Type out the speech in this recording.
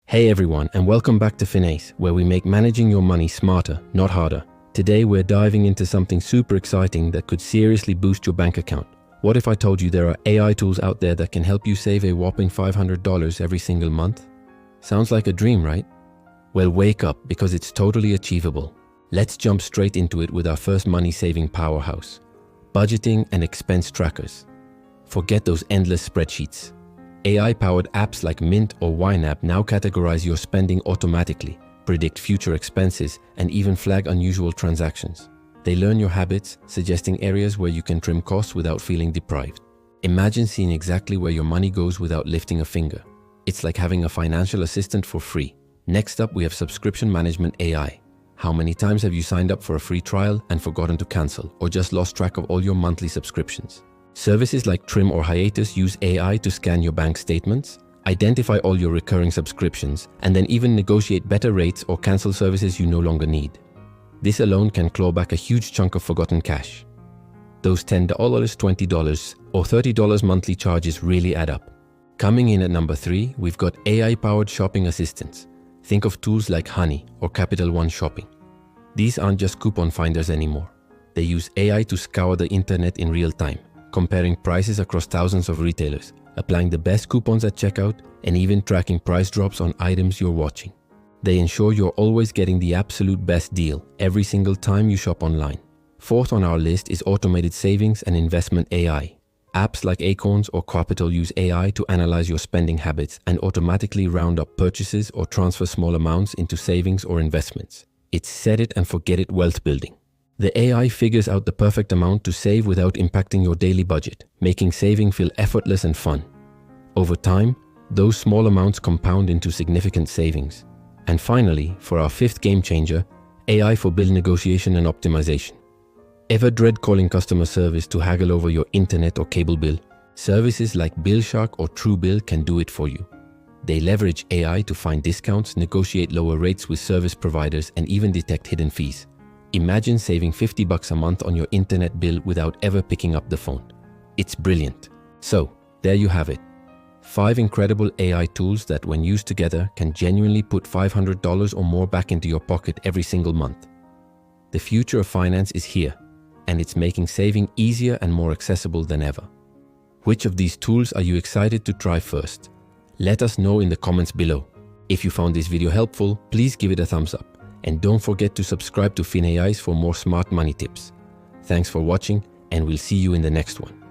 Hey everyone, and welcome back to FinAIce, where we make managing your money smarter, not harder. Today we're diving into something super exciting that could seriously boost your bank account. What if I told you there are AI tools out there that can help you save a whopping $500 every single month? Sounds like a dream, right? Well, wake up, because it's totally achievable. Let's jump straight into it with our first money-saving powerhouse: budgeting and expense trackers. Forget those endless spreadsheets. AI-powered apps like Mint or YNAB now categorize your spending automatically, predict future expenses, and even flag unusual transactions. They learn your habits, suggesting areas where you can trim costs without feeling deprived. Imagine seeing exactly where your money goes without lifting a finger. It's like having a financial assistant for free. Next up, we have subscription management AI. How many times have you signed up for a free trial and forgotten to cancel, or just lost track of all your monthly subscriptions? Services like Trim or Hiatus use AI to scan your bank statements, identify all your recurring subscriptions, and then even negotiate better rates or cancel services you no longer need. This alone can claw back a huge chunk of forgotten cash. Those $10, $20, or $30 monthly charges really add up. Coming in at number 3, we've got AI-powered shopping assistants. Think of tools like Honey or Capital One Shopping. These aren't just coupon finders anymore. They use AI to scour the internet in real time, comparing prices across thousands of retailers, applying the best coupons at checkout, and even tracking price drops on items you're watching. They ensure you're always getting the absolute best deal every single time you shop online. Fourth on our list is automated savings and investment AI. Apps like Acorns or Capital use AI to analyze your spending habits and automatically round up purchases or transfer small amounts into savings or investments. It's set it and forget it wealth building. The AI figures out the perfect amount to save without impacting your daily budget, making saving feel effortless and fun. Over time, those small amounts compound into significant savings. And finally, for our fifth game changer, AI for bill negotiation and optimization. Ever dread calling customer service to haggle over your internet or cable bill? Services like BillShark or Truebill can do it for you. They leverage AI to find discounts, negotiate lower rates with service providers, and even detect hidden fees. Imagine saving $50 a month on your internet bill without ever picking up the phone. It's brilliant. So, there you have it. 5 incredible AI tools that, when used together, can genuinely put $500 or more back into your pocket every single month. The future of finance is here, and it's making saving easier and more accessible than ever. Which of these tools are you excited to try first? Let us know in the comments below. If you found this video helpful, please give it a thumbs up. And don't forget to subscribe to FinAIce for more smart money tips. Thanks for watching, and we'll see you in the next one.